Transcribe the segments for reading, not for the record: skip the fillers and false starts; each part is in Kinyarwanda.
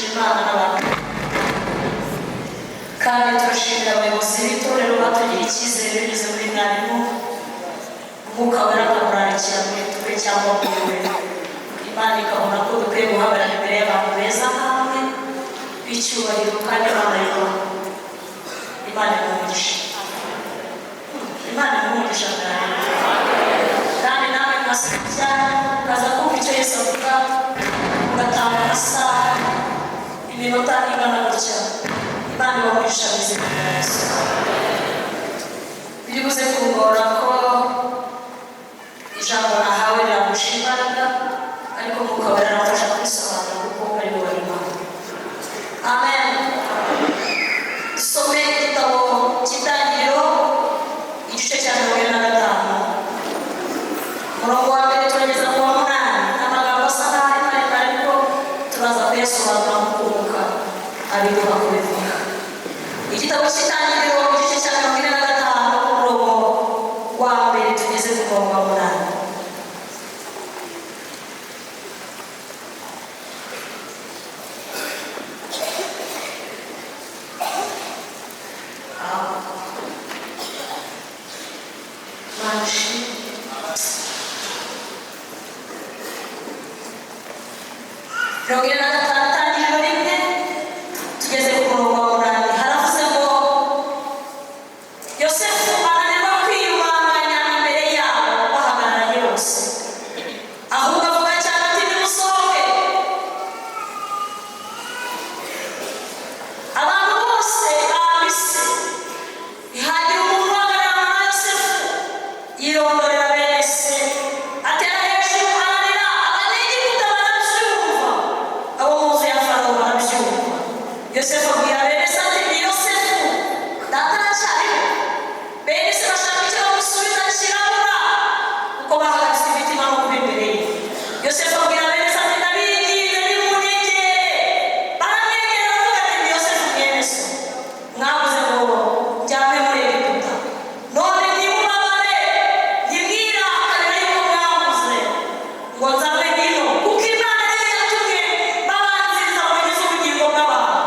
Imana n'abantu kandi turashimira abayobozi b'itorero batugiriye icyizere binyuze muri mwarimu umwuka wera akamurarikira muri twe cyangwa muri we. Imana ikabona ko dukwiye guhagarara imbere y'abantu beza nkamwe b'icyubahiro kandi bambarirwa. Imana imugisha, Imana imugisha kandi nawe mwasijya ukaza kumva icyo Yesu avuga ugatanga amasaha iminota ingana gutya. Imana ibamugisha mu izina rya Yesu. Biri buze kungora ko ijambo nahawe riragusha imbaraga ariko Mwuka Wera aramfasha kurisobanura kuko ari we warimaho. Amen. Dusome igitabo cy'Itangiriro igice cya 45 umurongo wa mbere turageza ku wa 8. Amagambo asa naho ari maremare ariko turaza kuyasobanura mu kubuka abiduha kubivuga. Igitabo cy'Itangiriro igice cya 45 umurongo wa mbere tugeze ku murongo wa 8. Itangiriro rimwe tugeze ku murongo wa 8. Haravuze ngo Yosefu ananirwa kwiyumanganya imbere yabo bahagararanye bose, ahubwo avuga cyane ati nimusohoke. Abantu bose babise ntihagira umuntu uhagarara na Yosefu. Yirondorera bene se atera hejuru ararira. Abanyegiputa barabyumva, abo mu nzu ya Farawo barabyumva. Yosefu abwira bene se ati ni Yosefu, data aracyariho. Bene se bashaka icyo bamusubiza kirabura kuko bahagaritse imitima no kuba imbere ye. Yosefu abwira bene se ati ndabinginze nimunyegere. Baramwegera baravuga ati ni Yosefu mwene so, mwavuze ngo njyane muri Egiputa, none nimubabare ntimwirakare yuko mwavuze ngo nzabe hino, kuko Imana ariyo yatumye babanziriza bageze ubugingo bw'abantu.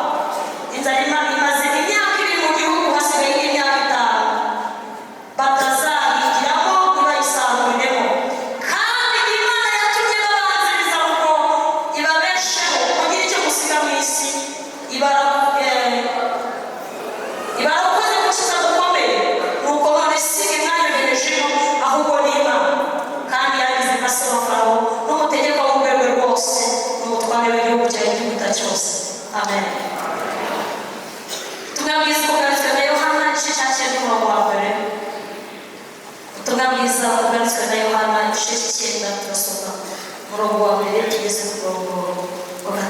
Inzara imaze imyaka 2 mu gihugu, hasigaye imyaka 5 batazahingiramo ntibayisaruriremo. Kandi Imana yatumye babanziriza ngo ibabesheho kugira icyo musiga mu isi. Ibarakoze gukiza gukomeye, nuko none si mwanyoherejeho ahubwo ni Imana. Kandi yagize nka se wa Farawo n'umutegeka w'urwego rwose n'umutware w'igihugu cya Egiputa cyose. Amen. Ubutumwa bwiza bwanditswe na Yohana igice cya 9 umurongo wa 1. Ubutumwa bwiza bwanditswe na Yohana igice cya 9 turasoma umurongo wa 1 tugeze ku murongo wa 3.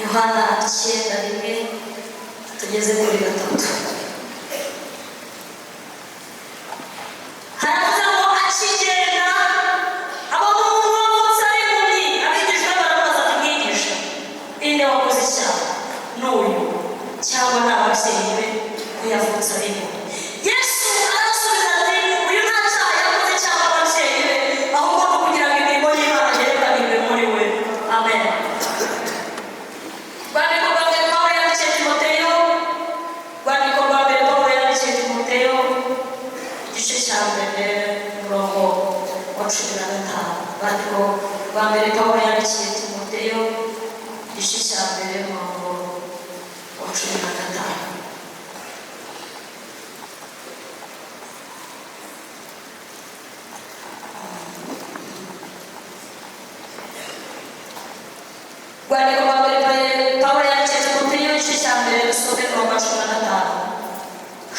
Yohana 9:1 tugeze kuri 3. Haravuze ngo akigenda abona umuntu wavutse ari impumyi. Abigishwa baramubaza ati mwigisha, ninde wakoze icyaha, n'uyu cyangwa ni ababyeyi be ko yavutse ari impumyi? Yesu arasubiza ati uyu nta cyaha yakoze cyangwa ababyeyi be, ahubwo ni ukugira ngo imirimo y'Imana yerekanirwe muri we. Amen. Rwandiko rwa mbere Pawulo yandikiye Timoteyo igice cya 1 umurongo wa 15. Rwandiko rwa mbere Pawulo yandikiye Timoteyo igice cya 1 umurongo wa 15. Rwandiko rwa mbere Pawulo yandikiye Timoteyo igice cya 1 dusome umurongo wa 15.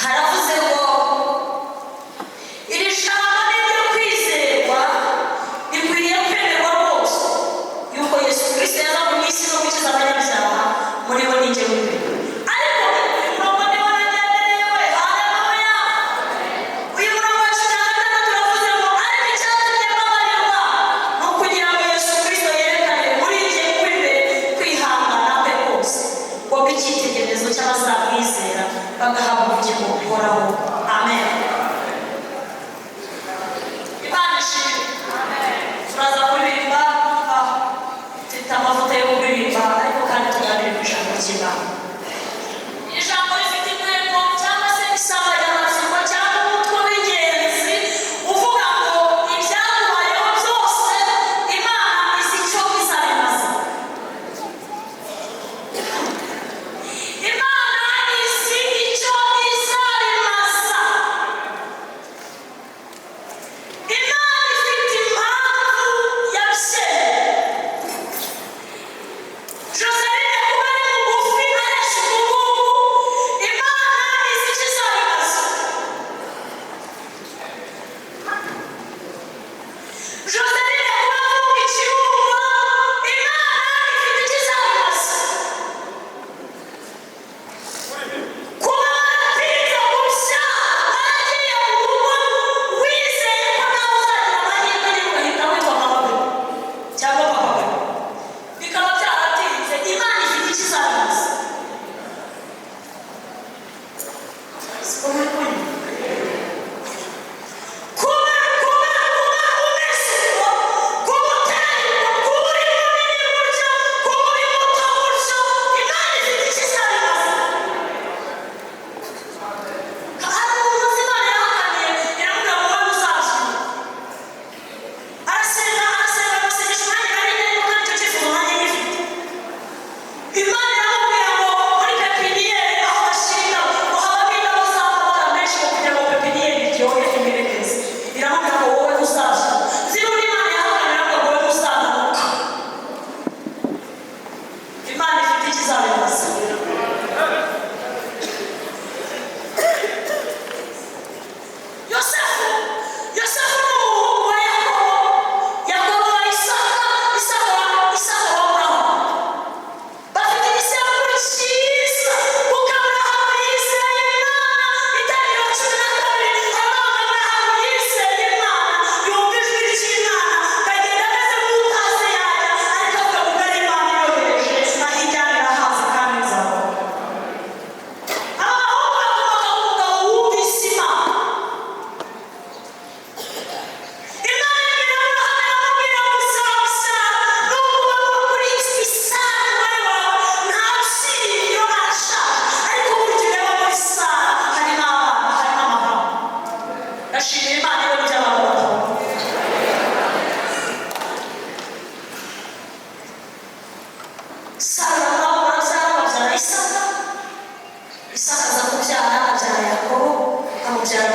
Haravuze ngo iri jambo ni iryo kwizerwa, rikwiriye kwemerwa rwose, yuko Yesu Kristo yaza mu isi no gukiza abanyabyaha, muri bo ni jyewe imbere. Ariko uyu murongo ni wo nagendereye we. Haleluya. Uyu murongo wa 16 turavuze ngo ariko icyatumye mbabarirwa ni ukugira ngo Yesu Kristo yerekane muri jye imbere kwihangana kwe kose, ngo icyitegererezo cy'abazamwizera bagahabwa ubugingo buhoraho.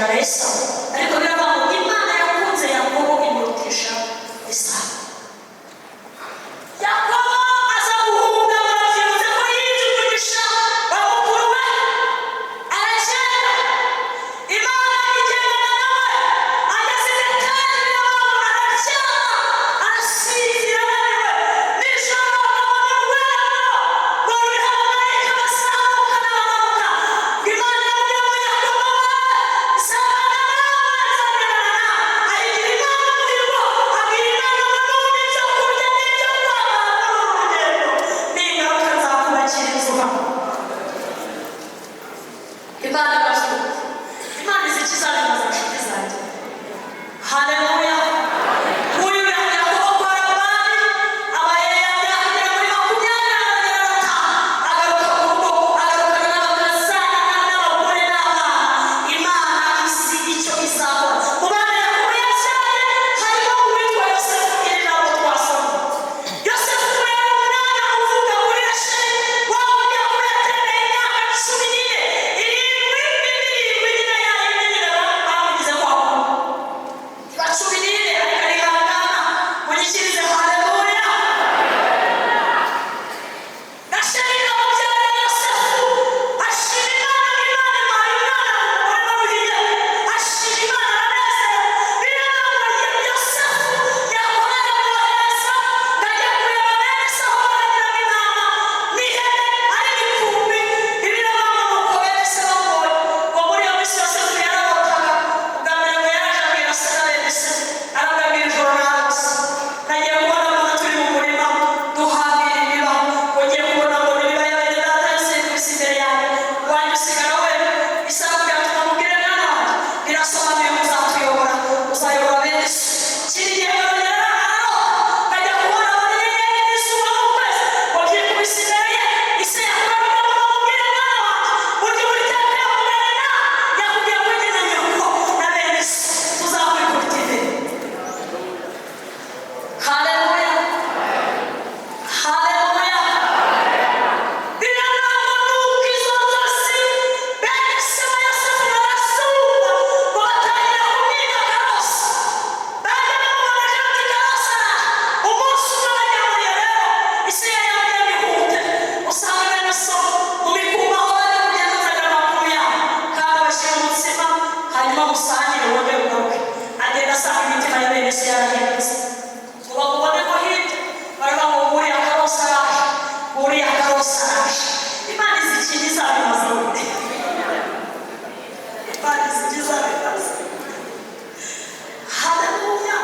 na Esawu, ariko biravuga ngo Imana yakunze Yakobo imurutisha Esawu. Yakobo aza guhunga, baravyibuze ko yinjiye umugisha wa mukuru we, aragenda. Imana igendana nawe, ageze i Beteli biravuga ngo araryama, arasinzira ananiwe. Nijoro abona urwego ngo ruriho abamarayika bazamuka n'abamanuka. Imana yabwiye ngo Yakobo we, nzabana nawe, nzagendana nawe. Ahigira Imana umurimo, abwira Imana ngo nubona ibyo kurya n'ibyo kwambara muri uru rugendo, ningaruka nzakubakira inzu hano. Imana irabyumva. Imana izi ikizabimbaza nshuti zanjye. Haleluya. Uyu Yakobo kwa Labani aba yagera muri 20 agaruka mu rugo, agarukana n'abakazana n'abagore n'abana. Imana izi icyo izakora. Mu bana Yakobo yabyaye harimo uwitwa Yosefu, iri ntabwo twasoma. Yosefu we yari umwana uvuga muri Rasheli, wa wundi Yakobo yatereye imyaka 14, irindwi nyina yayindi nyina bamugize kwa mama. 14 ariko arihangana, munyikirize haleluya. Rasheli amubyara Yosefu, ashima Imana, Imana imuhaye umwana umugore bamuhiye, ashima Imana aranezerewe. Biravuga ngo Yosefu Yakobo aramwohereza ngo ajye kureba bene se aho baragiraga intama n'ihene ari imikumbi. Biravuga ngo nuko bene se bamubonye, ngo muri iyo minsi Yosefu yararotaga. Ubwa mbere ngo yaraje abwira se na bene se, arababwira ijoro narose, nagiye kubona mbona turi mu murima duhambira imiba, ngo ngiye kubona mbona imiba ya bene data yose ikubise imbere yanjye, wanjye usigara wenyine. Isaba byatuma mubwire mwana wanjye, birasobanuye ngo uzatuyobora, uzayobora bene se. Kiri gihe barongera ararota, nkajya kubona mbona inyenyeri n'izuba n'ukwezi ngo byikubise imbere ye. Ise yakoraga ngo mubwire mwana wanjye, burya Uwiteka yakubwiye nawe, yakubwiye ko njye na nyoko na bene se tuzakwikubita imbere. Haleluya. Haleluya. Biravuga ngo nuko izo nzozi bene se wa Yosefu barasumba, ngo batangira kumwika Karosi. Bajya bamubonaje bati Karosi araje. Umunsi umwe bajya muri yo rero, ise yayabwiye bihute, usanga bene so mu mikumba aho bari kugenda bazagera amakuru yabo, kandi bashyira umutsima, hanyuma musangire wongere ugaruke. Agenda asanga imitima ya bene se yarahindutse. Ngo bamubone ko hirya baravuga ngo nguriya Karosi araje, nguriya Karosi araje. Imana izi ikintu izabimaza gute? Imana izi icyo izabimaza. Haleluya.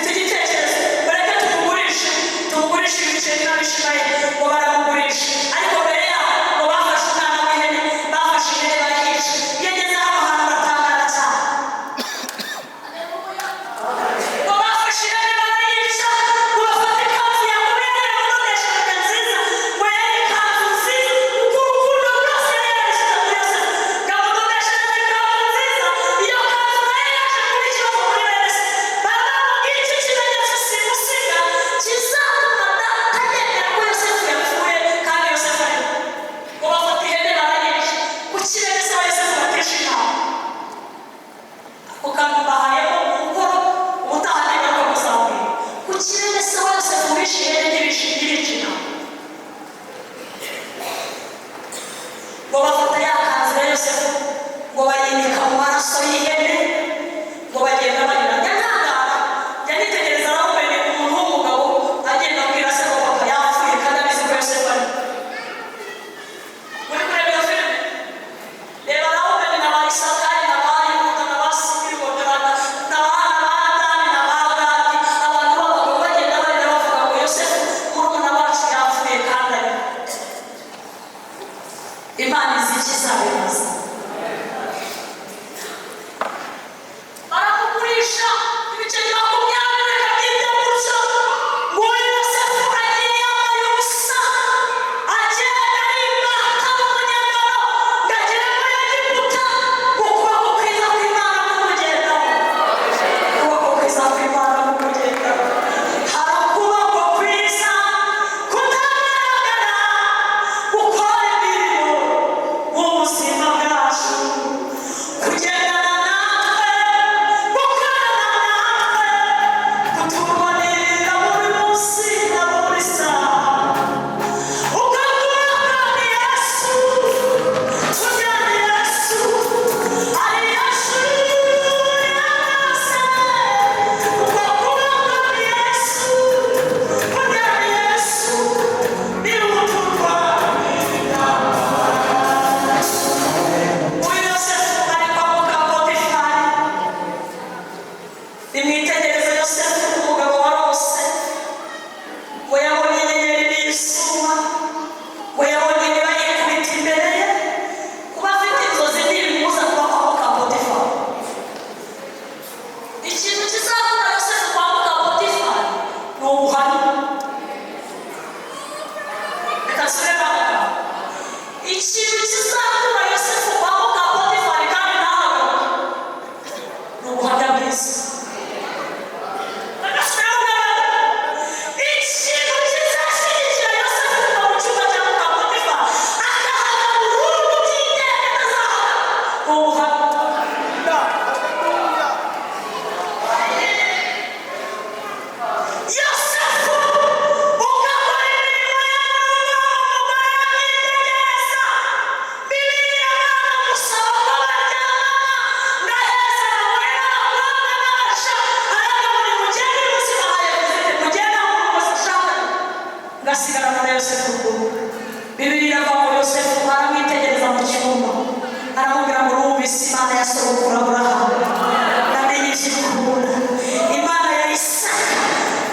Igitekerezo sogokuru Aburahamu, namenye icyo ikunda. Imana ya Isaka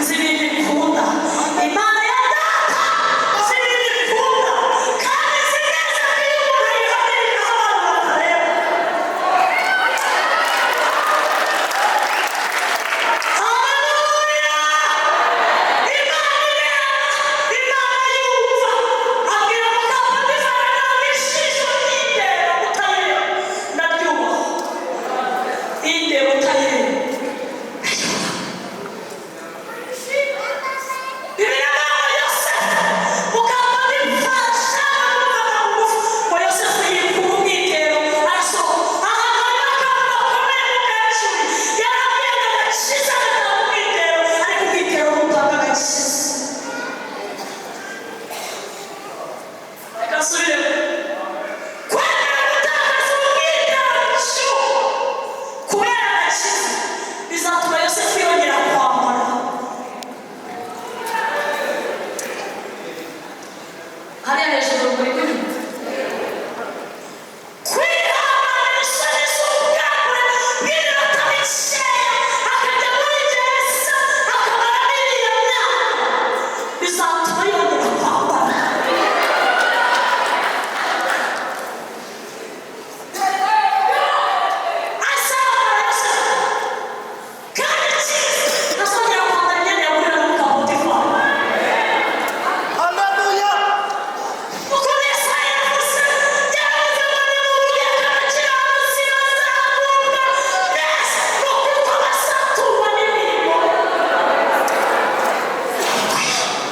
nzi ibintu ikunda, Imana ya data nzi ibintu ikunda, kandi nzi neza ko iyo umuntu ayihamirikaho abantu bakareba. Haleluya! Imana ireba, Imana yumva. Abwira mugabo Potifari ngo ijisho ry'indeba utayireba ndaryubaha, indeba utayireba. Bibiliya ngo Yosefu, mugabo Potifari ashaka kumuvana mu ngufu, ngo Yosefu yikura umwitero arasohoka. Ahantu hari akantu gakomeye mu gacuri, yarabwiye ngo agakiza gatanga umwitero, ariko umwitero ntutanga agakiza. Reka nsubiremo. Kwemera gutakaza umwitero w'icyuho kubera agakiza bizatuma Yosefu yongera kwambara. Hariya hejuru muri kumwe. Kwihanganira isoni z'ubwambure bw'iminota mikeya, akajya muri gereza akamara n'iriya myaka, bizatuma yongera kwambara. Azambara Yosefu, kandi icyiza ntazongera kwambara imyenda yagurira n'umugabo Potifari. Hallelujah. Uko Yesaya yavuze, yaravuze ngo nimuvuge ko abakiranutsi bazagubwa neza, ngo kuko bazaturwa n'imirimo.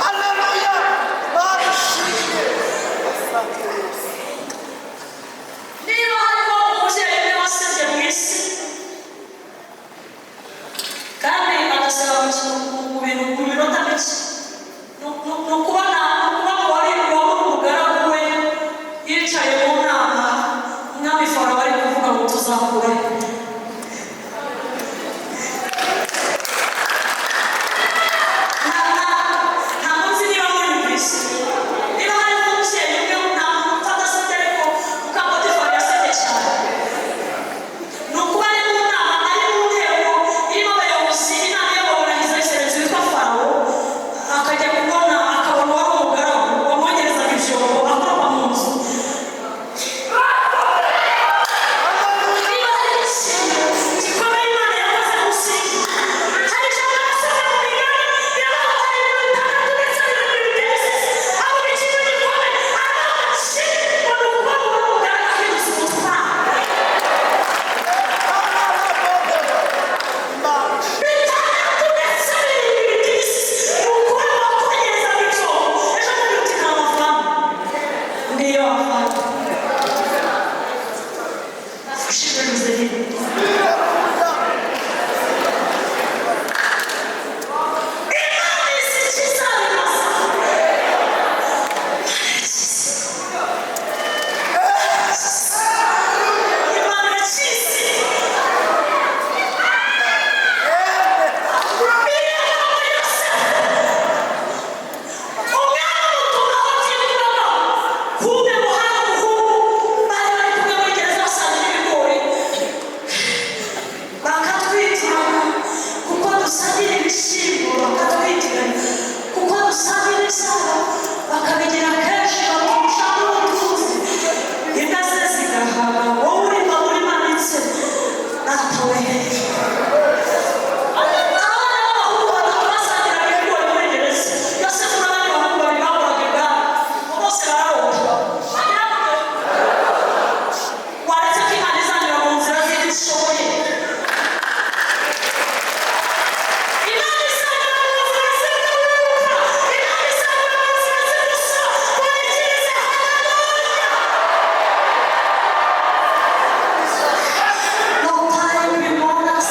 Hallelujah. Barishimye. Asante Yesu. Niba harimo umubyeyi umwe wasebye mu isi kandi agasaba mu bintu mu minota mike, ni ukubona uwari umugaragu we yicaye mu nama, umwami Farawo ari kuvuga ngo tuzakurahe. Ntabwo nzi niba mwumvise, niba harimo umubyeyi umwe nta muntu utasebye, ariko muka Potifari yasebye cyane. Ni ukuba ari mu nama, ari mu nteko irimo abayobozi, inama iyobowe na His Excellency witwa Farawo, akajya kubona akabona wari umugaragu wamwogerezaga ibyombo akoropa mu nzu. Niba hari ikintu gikomeye Imana yakoze gusiga, hari ijambo nasomye mu migani riravuga ngo hari ibintu bitandatu ndetse n'ibintu bigeretse, avuga ikintu gikomeye, aramashyi ngo ni ukuba uwo mugaragu ahinduza umutwaro. Bitandatu ndetse n'ibintu bigeretse, ni ukuba wakumenyereza ibyombo, ejo bundi uti nta mafaranga. Ndiyo mafaranga. Ushimwe Muzeyini. Imana izi ikiza bimasa. Imana irakizi. Biriya ntabwo Yosefu, umwana mutumaho byiburaga, kumbe ngo hari umuhungu bari bari kumwe muri gereza basangira ibigori, bakatwitiranya kuko dusangira ibishyimbo, bakatwitiranya kuko dusangira ibisabo, bakabigira kenshi bakurusha n'ubutunzi, imbwa ze zigahaga, wowe urimo umanitse natawe. Abana b'abahungu batatu basangiraga ibigori muri gereza, Yosefu n'abandi bahungu babiri bakoraga ibwami, bose bararota. Waretse ko Imana izanyura mu nzira z'ibyo ishoboye. Imana izanyura mu nzira z'ibyo wibuka, Imana izanyura mu nzira z'ibyo wigirize. Haleluya! No time we want us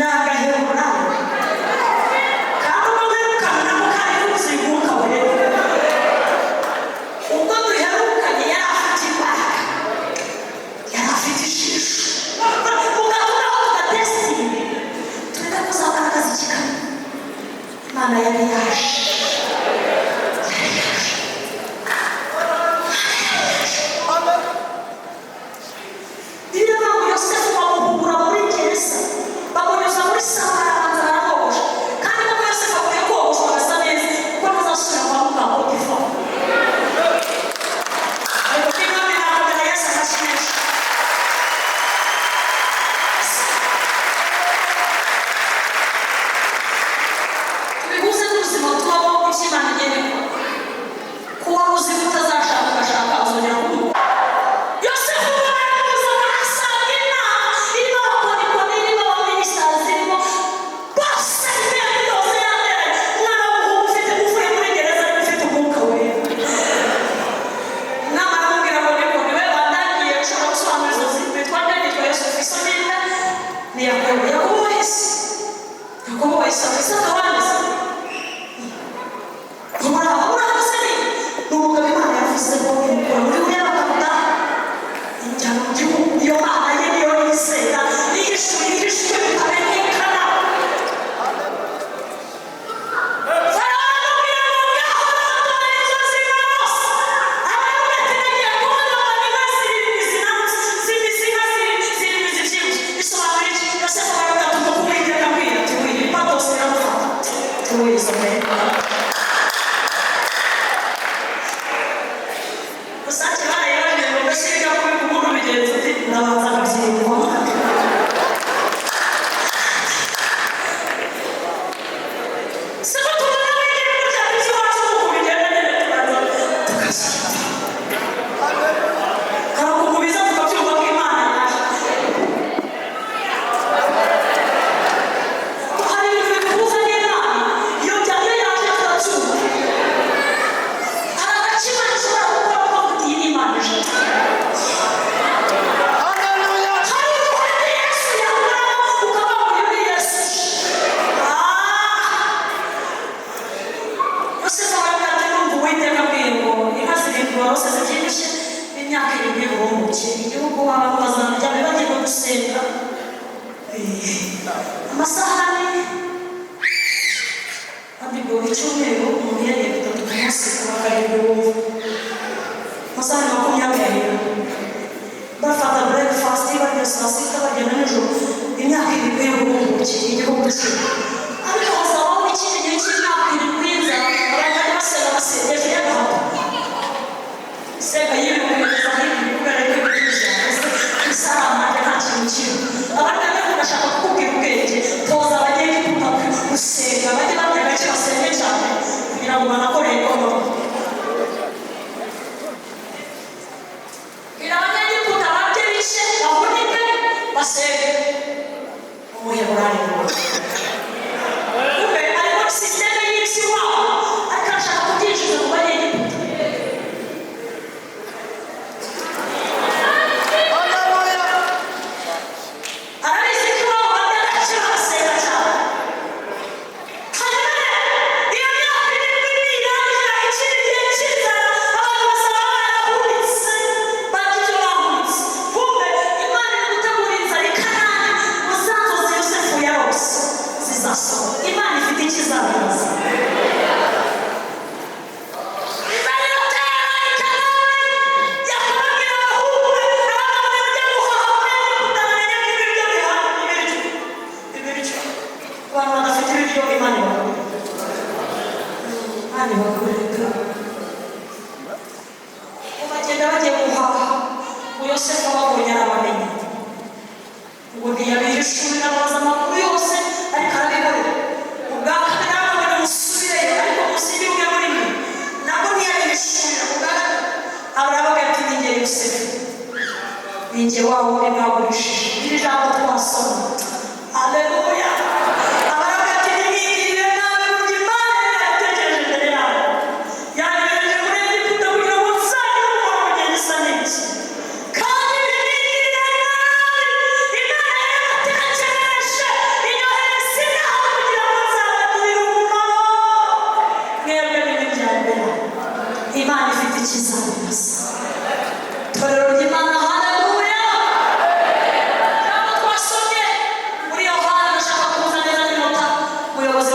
n'agaheburayo kandi ugaherukana nako kari kuziguka we ubwo duherukanye yari afite imbaraga yari afite ijisho ugaturaho tugatesitinga tureka kuzagaragaza ikiganiro Imana yari yaje Imana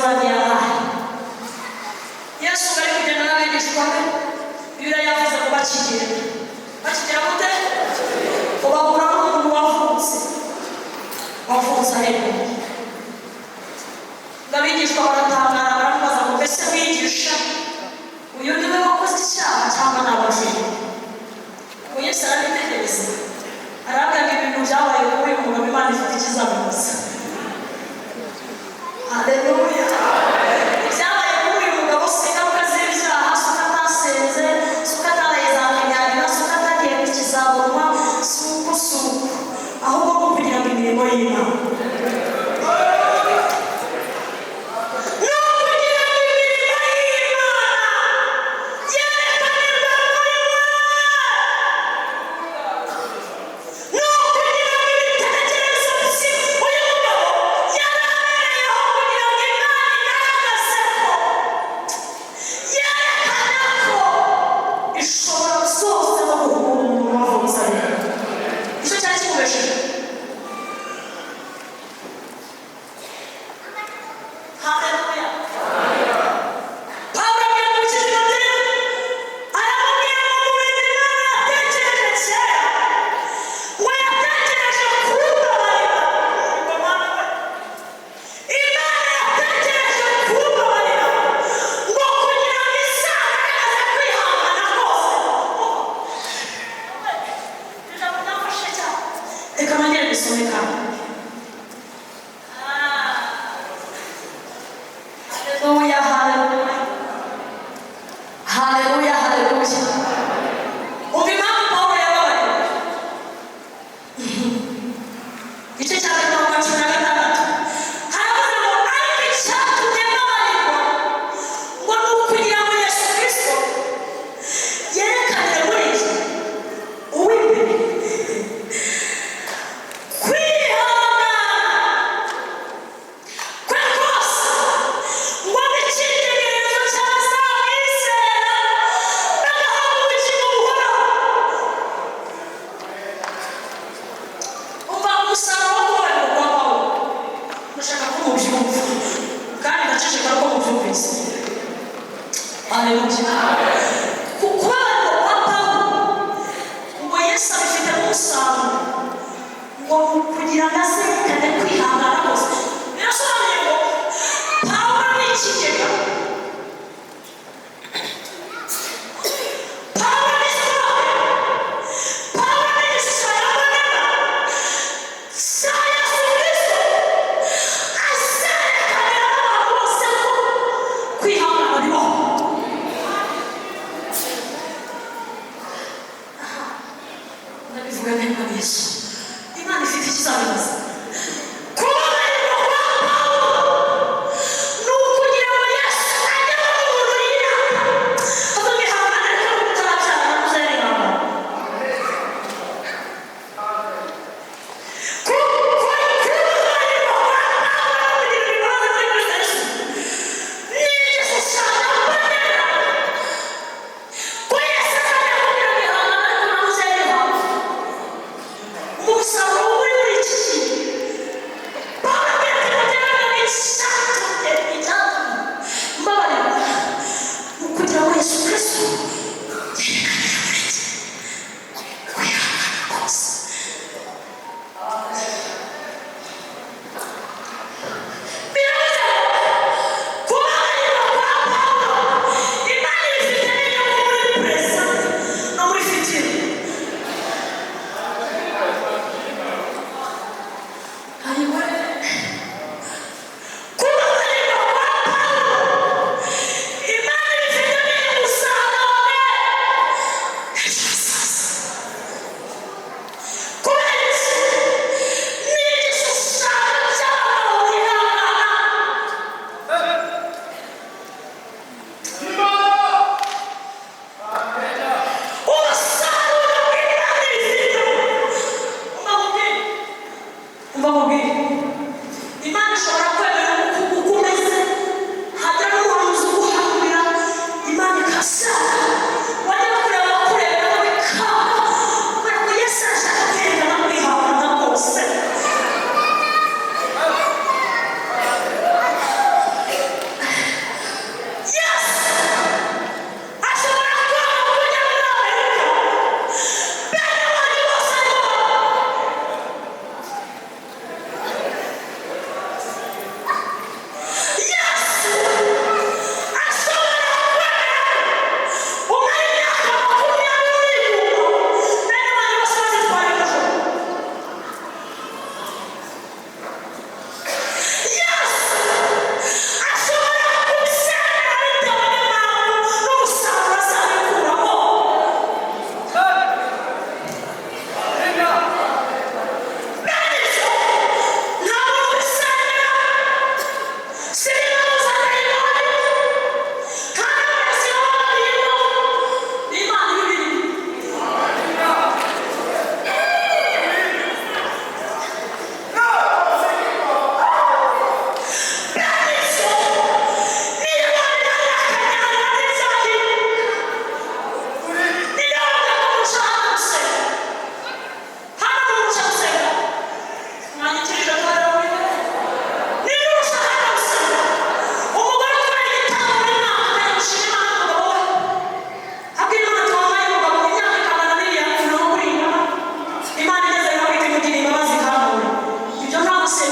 ingorane yabaye. Yesu bari kugenda n'abigishwa be, Bibiliya yavuze ko bakigera gute? Ko bahura n'umuntu wavutse aheruka. Abigishwa baratangara baramubaza ngo mbese mwigisha, uyu ni we wakoze icyaha cyangwa ni ababyeyi? Ngo Yesu arabitegereza arababwira ngo ibintu byabaye kuri uyu mugabo Imana ifite ikizamubaza. Haleluya. Ibyabaye kuri uyu mugabo si ingaruka z'ibyaha, si uko atasenze, si uko ataraye za kinyarira, si uko atagiye ku kizabonwa, si uko ahubwo ni ukugira ngo imirimo y'Imana Imana ifite ikizamubaza.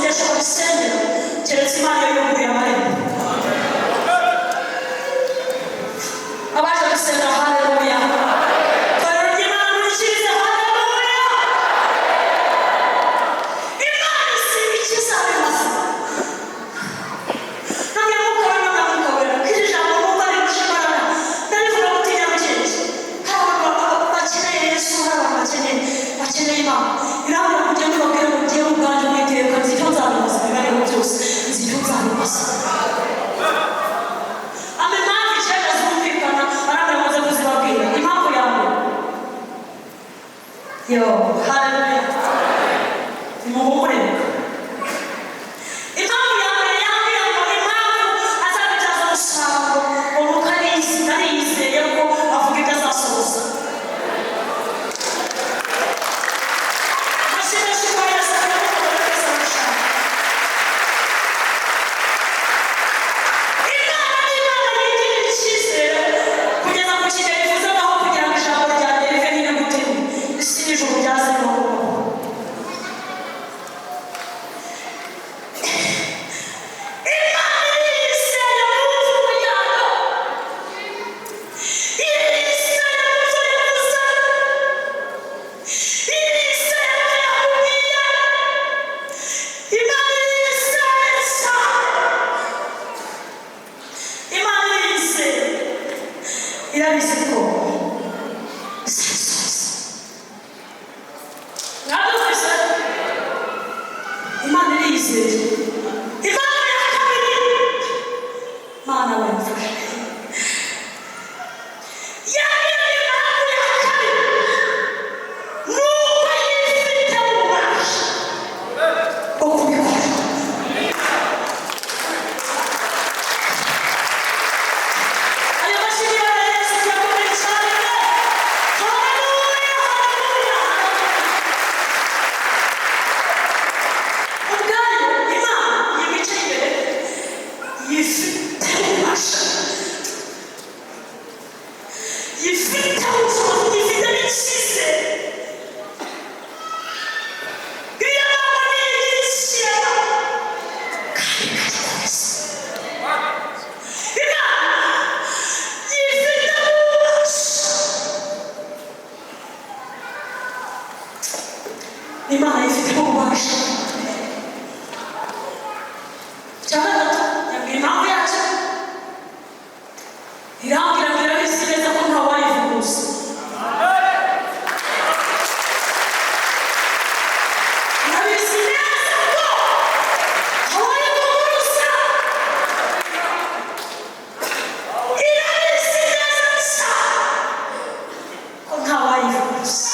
amasengesho mu rusengero keretse Imana yuguruye amarembo. Abaje gusenga haleluya. Torero ry'Imana murikirize haleluya. Imana isiba ikizabimaze. Ntabwo mukora n'amukabera kiri jambo Mungu ari gushimana. Ndarivuga gutinya mugenzi. Haba bakeneye Yesu, haba bakeneye Imana. Irabura kujya mubabwira ngo ugiye mu bwanjye mwiteka nzi icyo nzabimaze ibibareho byose. Nzi icyo nzabimaze. Impamvu icyenda zumvikana aramaze kuzibabwira. Impamvu ya mbere yo haleluya nimuhumureka. Impamvu ya mbere yambwira ngo impamvu azabibyaza umusaruro ubu arizeye ko avuga ibyo azasohoza. Amashimisho ko yasabye ko bose bashaka. Imana yigirira icyizere kugeza ku kigero ivuze naho kugira ngo ijambo ryanjye rive n'inyuguti isi n'ijuru byaze n'ubu. Imana irizeye mu mvugo yayo. Irizeye mu byo yavuze. Irizeye mu byo yakubwiye. Imana irizeye cyane. Imana irizeye. Irabizi ko izasohoza. Mwabyumvise? Imana irizeye. Impamvu ya kabiri, Mana wamfashe. Yambwira impamvu ya kabiri ni uko yifite ububasha bwo kubikora. Ayo mashini ya Yesu yakomeye cyane. Haleluya, haleluya, haleluya. Ubwayo Imana yibicaye imbere yifite ububasha, yifite ubushobozi, yifite n'icyizere. Iyo Imana niyigishyira kandi ikagikomeza. Imana yifite ububasha. Icya gatatu yabwira impamvu yacyo. Irambwira ngo irabizi neza ko ntawayivuguruza. Irabizi neza ko ntawayivuguruza. Irabizi neza cyane ko ntawayivuguruza.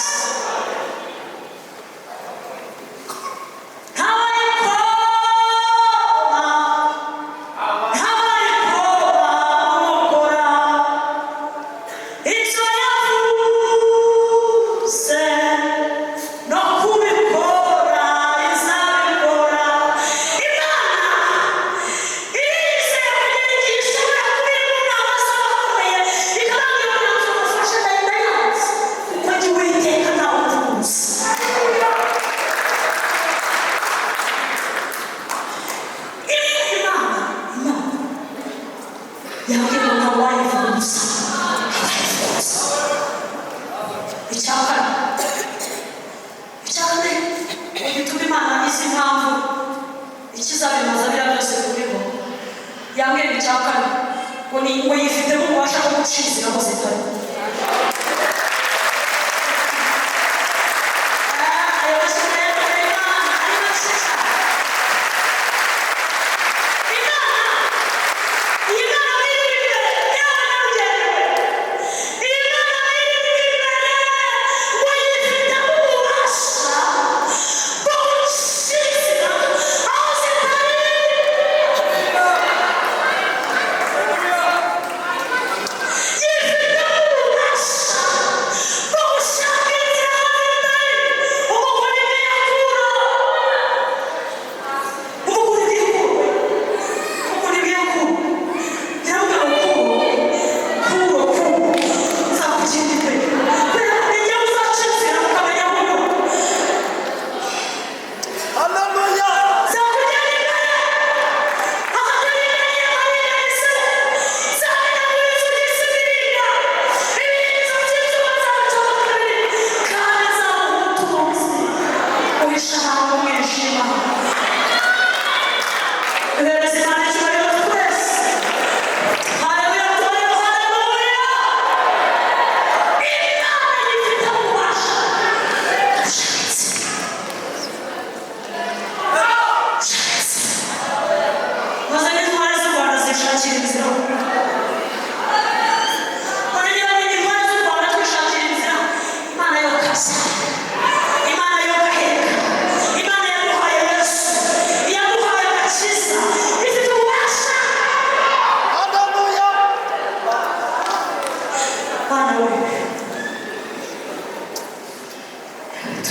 Igituma Imana izi impamvu ikizabimaza biriya byose kuriho. Yambwira icya kane ngo yifitemo ububasha bwo guca inzira aho zitari. Yes!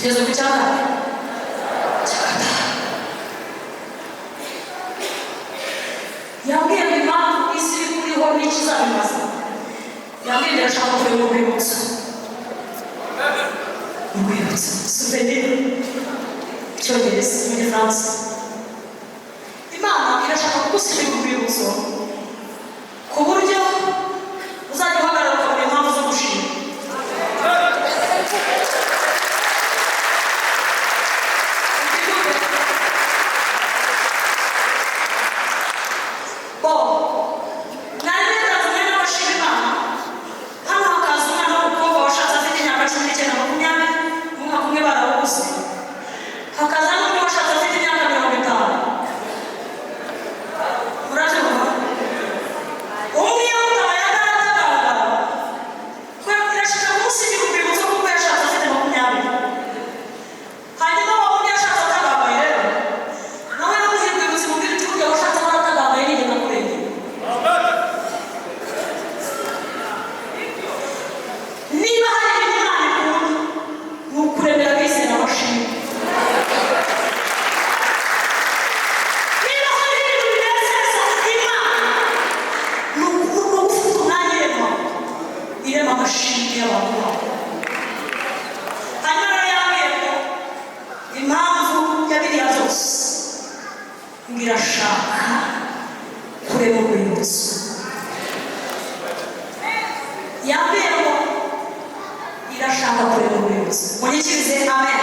tugeze ku cya kane yambwiye ngo impamvu isi iri kuriho n'ikizabimaza yambwiye ngo irashaka kureba urwibutso souvenir icyongereza mu gifaransa imana irashaka kugusigira urwibutso ku buryo uzajya uhagarara ukabona impamvu zo gushima irashaka kureba urwibutso yambwiye ngo irashaka kureba urwibutso munyikirize amen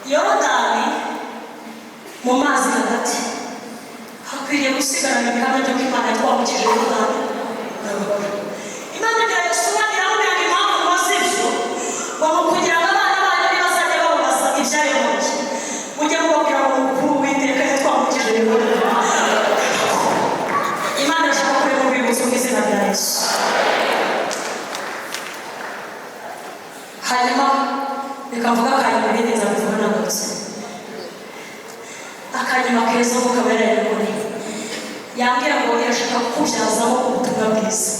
Yorodani mu mazi hagati hakwiriye gusigarana ibihamya by'uko Imana yatwambukije Yorodani Imana irayasobanurira amubwira impamvu mubaza ibyo ngo kugira ngo abana banyu ntibazajye bababaza ibyayoboye mujye mubabwira ngo mukuru w'Uwiteka yatwambukije Yorodani Imana irashaka kureba urwibutso mu izina rya Yesu hanyuma bikavuga akanyuma ibindi nzabivuga nagutse akanyuma keza ko kabereye muri yambwira ngo irashaka kukubyazamo ubutumwa bwiza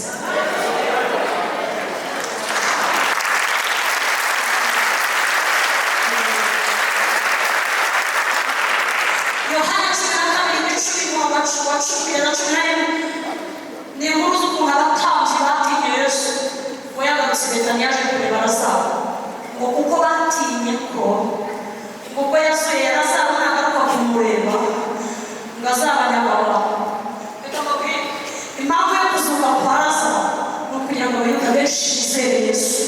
Yohana 12:10 ni inkuru z'ukuntu abatambyi batinye Yesu we yagarutse Betaniya yaje kureba Lazaro ngo kuko batinye ko ubwo yasuye Lazaro nagaruka kumureba ngo azabanyababa impamvu yo kuzuka kwa Lazaro ni ukugira ngo abayuda benshi bizere Yesu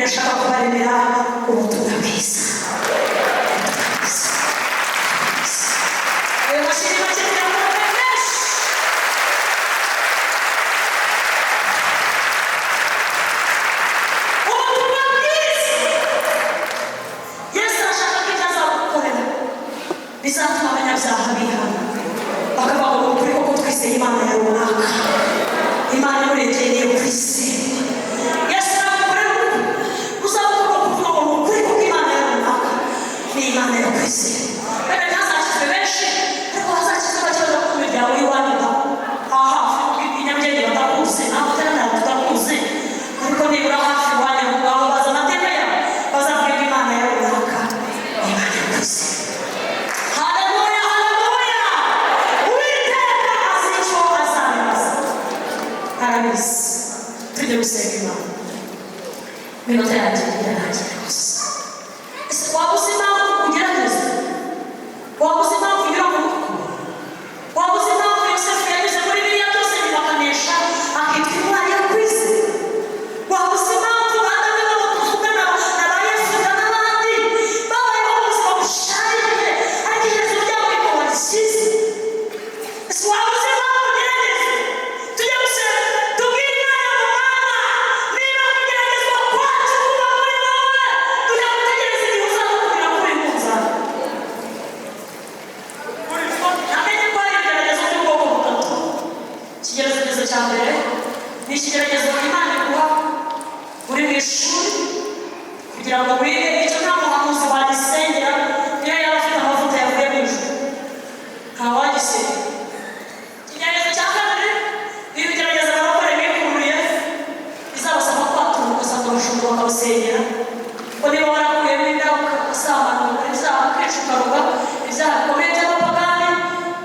irashaka kubaremera ubutumwa bwiza ayo mashini make tujye gusenga Imana. Minota yanjye irarangira gusa. Ese waba uzi impamvu ugerageza? Waba uzi impamvu unyura mu rukundo? Waba uzi impamvu Yosefu yanyuze muri biriya byose bimakanisha akitwa intwari yo kwizera? Waba uzi impamvu bana be baba tuvugana na ba Yefuta n'abandi babayeho ubuzima bushaririye ariko iherezo ryabo rikaba ryiza? Ese waba uzi impamvu ugerageza? Tujye gusenga tubwire Imana mu Mana, niba kugeragezwa kwacu kuba muri wowe tujya gutegereza igihe uzadukubira kuri munzani. Namenye ko hari ibigeragezo by'ubwoko butatu. Ikigeragezo cya mbere ni ikigeragezo Imana iguha uri mu ishuri kugira ngo wige icyo nta muhanuzi wagisengera niyo yaba afite amavuta yavuye mu ijuru ntawagisengera. Ikigeragezo cya kabiri ni ibigeragezo abarokore bikururiye bizabasaba kwatura ugasanga abashumba bakabasengera ko niba warakuyemo inda ugasambana ibyaha akenshi ukaroga ibyaha bikomeye by'abapagani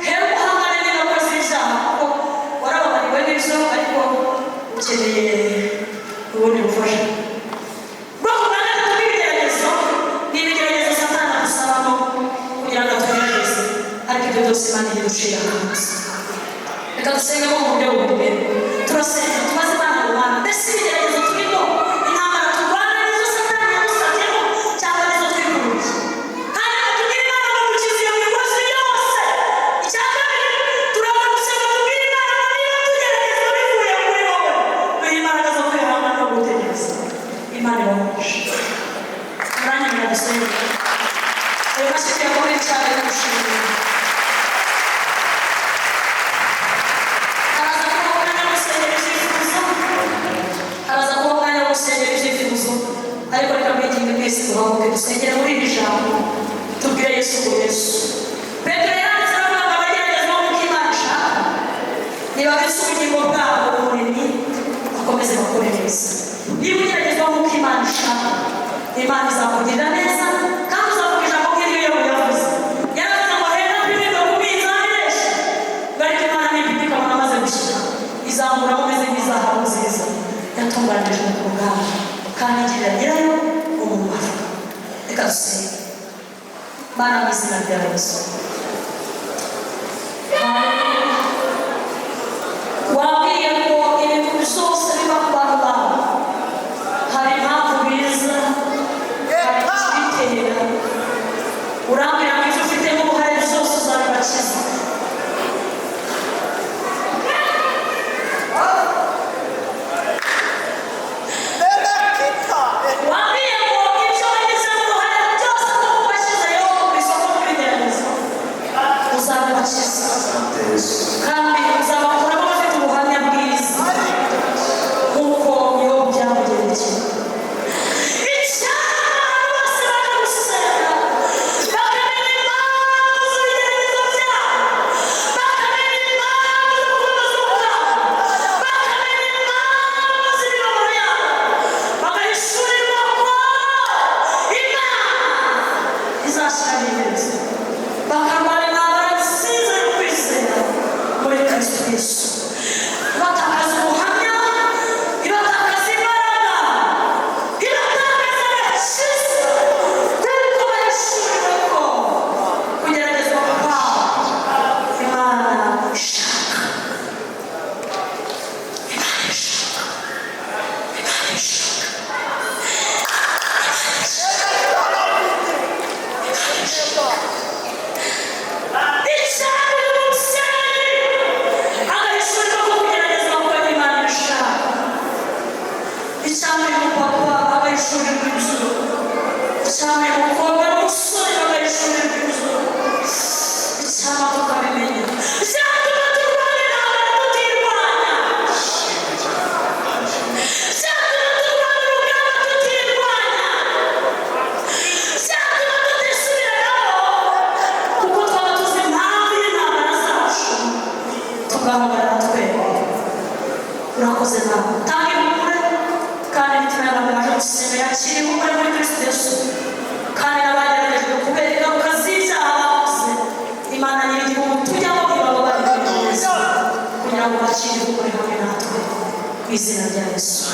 hera uhangane n'ingaruka z'ibyaha kuko warababariwe n'ibyo ariko ukeneye ubundi bufasha. Ubwoko bwa gatatu bw'ibigeragezo ni ibigeragezo Satani adusabamo kugira ngo atugerageze ariko ibyo byose Imana iducira akazi. Reka dusenge mu buryo bumwe turasenga tumaze Imana mu Mana. Mbese ibigeragezo turimo intambara turwana nizo Satani yadusabyemo cyangwa nizo twikuruye? Hanyuma tubwire Imana ngo dukize iyo migozi yose. Icya kabiri turaza gusenga tubwire Imana ngo niba tugeragezwa bivuye kuri wowe duhe imbaraga zo kwihangana no gutegereza. Imana ibamugishe. Muranye muradusenga. Ayo mashyi yakomeye cyane no gushimira. Haraza kuba umwanya wo gusengera ibyifuzo. Haraza kuba umwanya wo gusengera ibyifuzo. Ariko reka mwigire mwese duhaguruke dusengere muri iri jambo. Tubwire Yesu ngo Yesu. Petero yanditse aravuga ngo abageragezwa nk'uko Imana ishaka nibabese ubugingo bwabo umuremyi bakomeze bakore neza. Niba ugeragezwa nk'uko Imana ishaka Imana izakugirira neza kandi uzavuga ijambo nk'iryo Yobu yavuze. Yaravuze ngo hera kw'imirwa ku minzani benshi ngo ariko Imana nibipima ikabona amaze gushyira izamuramo umeze nk'izahabu nziza yatunganijwe ku rugamba kandi igirira nyirayo umumaro. Reka dusenge. Mana mu izina rya Yesu. Wabwiye ngo ibintu byose biba ku bantu bawe hari impamvu biza hari ikibitera. Urambwira ngo ibyo ufitemo uruhare byose uzabibakiza. Wabwiye ngo ibyo wagizemo uruhare byose no kubashyizeho ku isoko ry'ibigeragezo uzabibakiza kandi uzabakuramo bafite ubuhamya bwiza nk'uko Yobu byamugendekeye. Icyampa bose bari gusenga bakamenya impamvu z'ibigeragezo byabo, bakamenya impamvu z'ubukomezi bwabo, bakamenya impamvu z'imibabaro yabo, bagahishurirwa ko Imana izashyiraho iherezo, bakarwara intambara nziza yo kwizera muri Kristo Yesu. Ibatakaza ubuhamya, ibatakaza imbaraga, ibatakaza agakiza kuko bahishuriwe ko kugeragezwa kwabo Imana ishaka. Imana ishaka. Imana ishaka. Icyari umuseni agahishurirwa ko kugeragezwa kuko Imana ishaka. Icyari umupapa agahishurirwa inzu. Icyari umukobwa n'umusore bagahishurirwa inzu. Icyama tukabimenya. Icyatuma turwanya intambara tutirwanya. Icyatuma turwanya urugamba tutirwanya. Icyatuma tutisubiranaho kuko twaba tuzi impamvu y'intambara zacu tugahagarara twemye. Urakoze nawe utanga ihumure kandi imitima y'abantu baje gusenga yakira ihumure muri Kristo Yesu kandi n'abageragejwe kubera ingaruka z'ibyaha bakoze Imana nyir'igihugu tujyamo kugira ngo babigire neza kugira ngo bakire ihumure hamwe natwe. Mu izina rya Yesu.